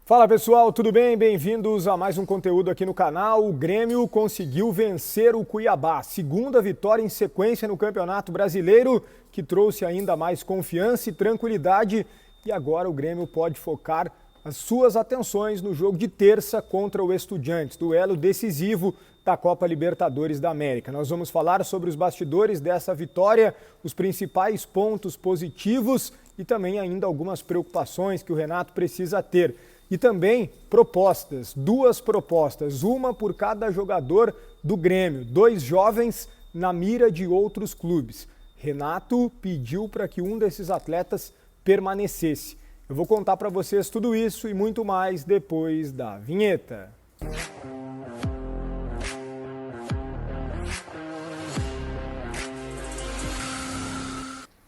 Fala pessoal, tudo bem? Bem-vindos a mais um conteúdo aqui no canal. O Grêmio conseguiu vencer o Cuiabá, segunda vitória em sequência no Campeonato Brasileiro, que trouxe ainda mais confiança e tranquilidade. E agora o Grêmio pode focar as suas atenções no jogo de terça contra o Estudiantes, duelo decisivo da Copa Libertadores da América. Nós vamos falar sobre os bastidores dessa vitória, os principais pontos positivos e também ainda algumas preocupações que o Renato precisa ter. E também propostas, duas propostas, uma por cada jogador do Grêmio, dois jovens na mira de outros clubes. Renato pediu para que um desses atletas permanecesse. Eu vou contar para vocês tudo isso e muito mais depois da vinheta.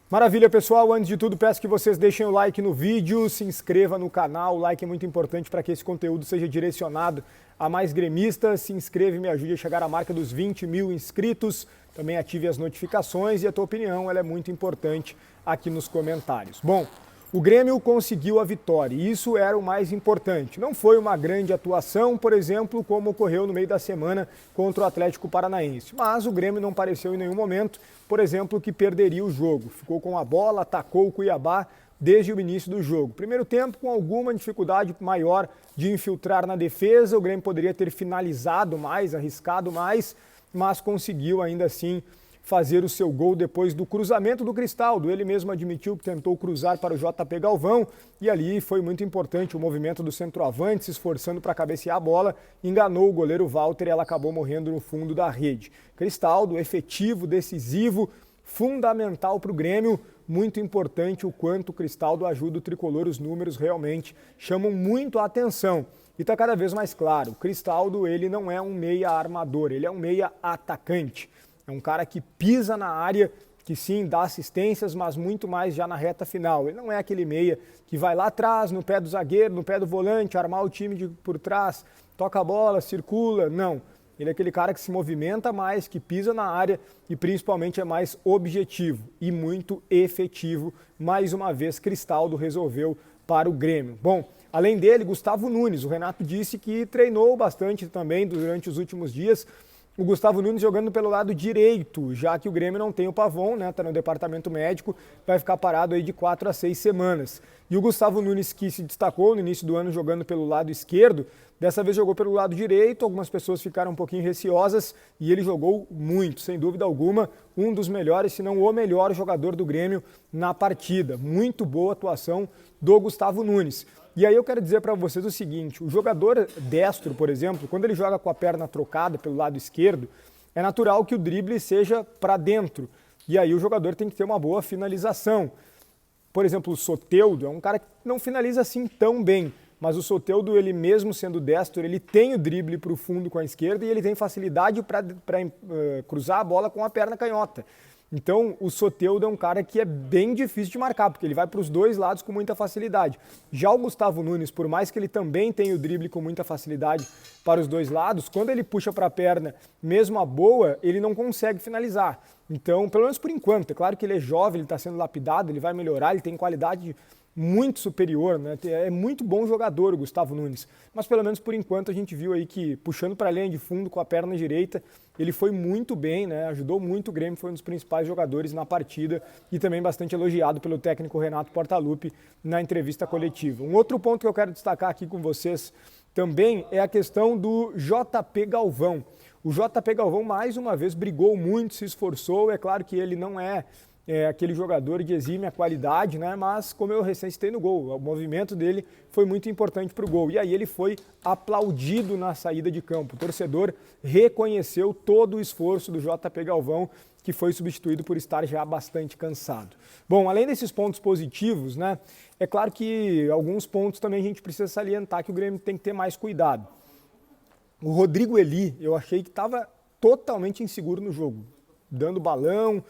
Maravilha, pessoal. Antes de tudo, peço que vocês deixem o like no vídeo, se inscreva no canal. O like é muito importante para que esse conteúdo seja direcionado a mais gremistas. Se inscreva e me ajude a chegar à marca dos 20 mil inscritos. Também ative as notificações e a tua opinião ela é muito importante aqui nos comentários. Bom, o Grêmio conseguiu a vitória e isso era o mais importante. Não foi uma grande atuação, por exemplo, como ocorreu no meio da semana contra o Atlético Paranaense. Mas o Grêmio não pareceu em nenhum momento, por exemplo, que perderia o jogo. Ficou com a bola, atacou o Cuiabá desde o início do jogo. Primeiro tempo com alguma dificuldade maior de infiltrar na defesa. O Grêmio poderia ter finalizado mais, arriscado mais, mas conseguiu ainda assim fazer o seu gol depois do cruzamento do Cristaldo. Ele mesmo admitiu que tentou cruzar para o JP Galvão e ali foi muito importante o movimento do centroavante, se esforçando para cabecear a bola, enganou o goleiro Walter e ela acabou morrendo no fundo da rede. Cristaldo, efetivo, decisivo, fundamental para o Grêmio, muito importante o quanto o Cristaldo ajuda o tricolor, os números realmente chamam muito a atenção. E está cada vez mais claro, o Cristaldo ele não é um meia armador, ele é um meia atacante. É um cara que pisa na área, que sim, dá assistências, mas muito mais já na reta final. Ele não é aquele meia que vai lá atrás, no pé do zagueiro, no pé do volante, armar o time por trás, toca a bola, circula. Não. Ele é aquele cara que se movimenta mais, que pisa na área e principalmente é mais objetivo e muito efetivo. Mais uma vez, Cristaldo resolveu para o Grêmio. Bom, além dele, Gustavo Nunes. O Renato disse que treinou bastante também durante os últimos dias. O Gustavo Nunes jogando pelo lado direito, já que o Grêmio não tem o Pavon, né? Tá no departamento médico, vai ficar parado aí de 4 a 6 semanas. E o Gustavo Nunes, que se destacou no início do ano jogando pelo lado esquerdo, dessa vez jogou pelo lado direito, algumas pessoas ficaram um pouquinho receosas e ele jogou muito, sem dúvida alguma, um dos melhores, se não o melhor jogador do Grêmio na partida. Muito boa atuação do Gustavo Nunes. E aí eu quero dizer para vocês o seguinte, o jogador destro, por exemplo, quando ele joga com a perna trocada pelo lado esquerdo, é natural que o drible seja para dentro. E aí o jogador tem que ter uma boa finalização. Por exemplo, o Soteldo é um cara que não finaliza assim tão bem, mas o Soteldo, ele mesmo sendo destro, ele tem o drible para o fundo com a esquerda e ele tem facilidade para cruzar a bola com a perna canhota. Então, o Soteldo é um cara que é bem difícil de marcar, porque ele vai para os dois lados com muita facilidade. Já o Gustavo Nunes, por mais que ele também tenha o drible com muita facilidade para os dois lados, quando ele puxa para a perna, mesmo a boa, ele não consegue finalizar. Então, pelo menos por enquanto, é claro que ele é jovem, ele está sendo lapidado, ele vai melhorar, ele tem qualidade muito superior, né? É muito bom jogador o Gustavo Nunes, mas pelo menos por enquanto a gente viu aí que puxando para a linha de fundo com a perna direita, ele foi muito bem, né? Ajudou muito o Grêmio, foi um dos principais jogadores na partida e também bastante elogiado pelo técnico Renato Portaluppi na entrevista coletiva. Um outro ponto que eu quero destacar aqui com vocês também é a questão do JP Galvão. O JP Galvão mais uma vez brigou muito, se esforçou, é claro que ele não é aquele jogador de exímia qualidade, né? Mas como eu recém citei no gol, o movimento dele foi muito importante para o gol. E aí ele foi aplaudido na saída de campo. O torcedor reconheceu todo o esforço do JP Galvão, que foi substituído por estar já bastante cansado. Bom, além desses pontos positivos, né? É claro que alguns pontos também a gente precisa salientar que o Grêmio tem que ter mais cuidado. O Rodrigo Eli, eu achei que estava totalmente inseguro no jogo, dando balão,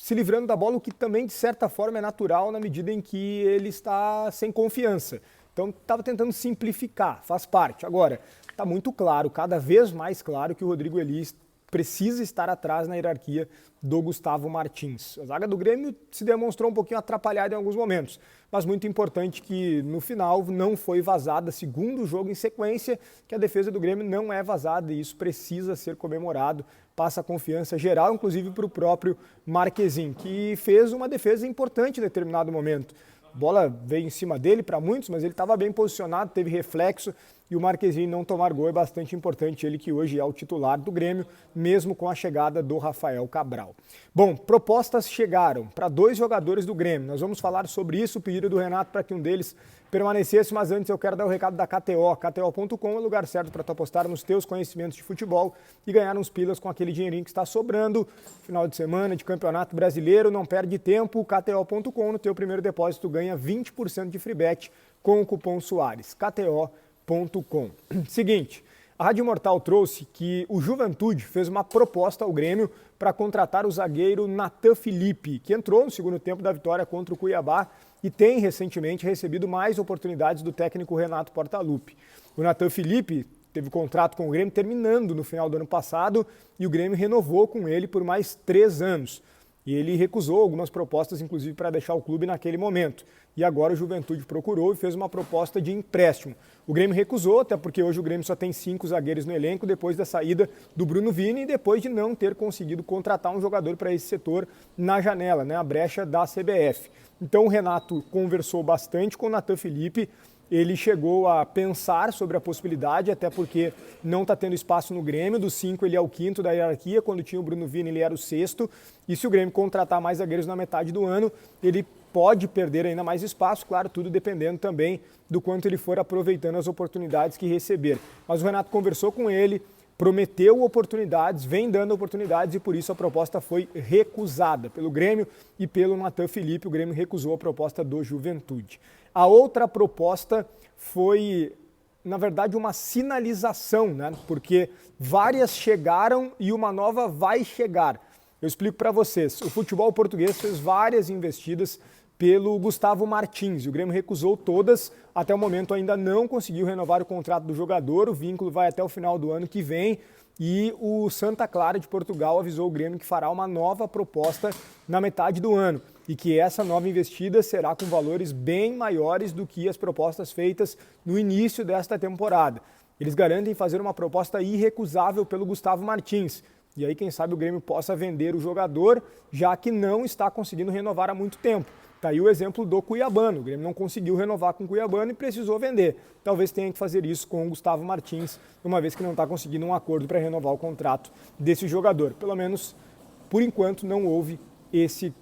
se livrando da bola, o que também, de certa forma, é natural na medida em que ele está sem confiança. Então, estava tentando simplificar, faz parte. Agora, está muito claro, cada vez mais claro, que o Rodrigo Eli precisa estar atrás na hierarquia do Gustavo Martins. A zaga do Grêmio se demonstrou um pouquinho atrapalhada em alguns momentos, mas muito importante que no final não foi vazada, segundo jogo em sequência, que a defesa do Grêmio não é vazada e isso precisa ser comemorado, passa confiança geral, inclusive para o próprio Marquezin, que fez uma defesa importante em determinado momento. A bola veio em cima dele para muitos, mas ele estava bem posicionado, teve reflexo e o Marquezin não tomar gol é bastante importante, ele que hoje é o titular do Grêmio, mesmo com a chegada do Rafael Cabral. Bom, propostas chegaram para 2 jogadores do Grêmio, nós vamos falar sobre isso, o pedido do Renato para que um deles permanecesse, mas antes eu quero dar o recado da KTO. KTO.com é o lugar certo para tu apostar nos teus conhecimentos de futebol e ganhar uns pilas com aquele dinheirinho que está sobrando. Final de semana de Campeonato Brasileiro, não perde tempo. KTO.com, no teu primeiro depósito ganha 20% de free bet com o cupom Soares. KTO.com. Seguinte, a Rádio Imortal trouxe que o Juventude fez uma proposta ao Grêmio para contratar o zagueiro Natan Felipe, que entrou no segundo tempo da vitória contra o Cuiabá e tem recentemente recebido mais oportunidades do técnico Renato Portaluppi. O Natan Felipe teve contrato com o Grêmio terminando no final do ano passado e o Grêmio renovou com ele por mais 3 anos. E ele recusou algumas propostas, inclusive para deixar o clube naquele momento. E agora o Juventude procurou e fez uma proposta de empréstimo. O Grêmio recusou, até porque hoje o Grêmio só tem 5 zagueiros no elenco, depois da saída do Bruno Vini e depois de não ter conseguido contratar um jogador para esse setor na janela, a brecha da CBF. Então o Renato conversou bastante com o Natan Felipe, ele chegou a pensar sobre a possibilidade, até porque não está tendo espaço no Grêmio, dos 5 ele é o 5º da hierarquia, quando tinha o Bruno Vini ele era o 6º, e se o Grêmio contratar mais zagueiros na metade do ano, ele pode perder ainda mais espaço, claro, tudo dependendo também do quanto ele for aproveitando as oportunidades que receber. Mas o Renato conversou com ele, prometeu oportunidades, vem dando oportunidades e por isso a proposta foi recusada pelo Grêmio e pelo Natan Felipe. O Grêmio recusou a proposta do Juventude. A outra proposta foi, na verdade, uma sinalização, porque várias chegaram e uma nova vai chegar. Eu explico para vocês. O futebol português fez várias investidas pelo Gustavo Martins e o Grêmio recusou todas. Até o momento ainda não conseguiu renovar o contrato do jogador, o vínculo vai até o final do ano que vem e o Santa Clara de Portugal avisou o Grêmio que fará uma nova proposta na metade do ano e que essa nova investida será com valores bem maiores do que as propostas feitas no início desta temporada. Eles garantem fazer uma proposta irrecusável pelo Gustavo Martins. E aí, quem sabe, o Grêmio possa vender o jogador, já que não está conseguindo renovar há muito tempo. Está aí o exemplo do Cuiabano. O Grêmio não conseguiu renovar com o Cuiabano e precisou vender. Talvez tenha que fazer isso com o Gustavo Martins, uma vez que não está conseguindo um acordo para renovar o contrato desse jogador. Pelo menos, por enquanto, não houve esse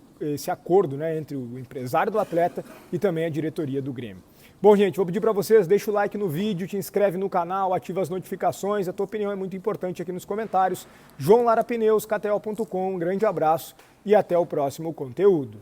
acordo entre o empresário do atleta e também a diretoria do Grêmio. Bom, gente, vou pedir para vocês, deixa o like no vídeo, te inscreve no canal, ativa as notificações, a tua opinião é muito importante aqui nos comentários. João Lara Pneus, KTO.com, um grande abraço e até o próximo conteúdo.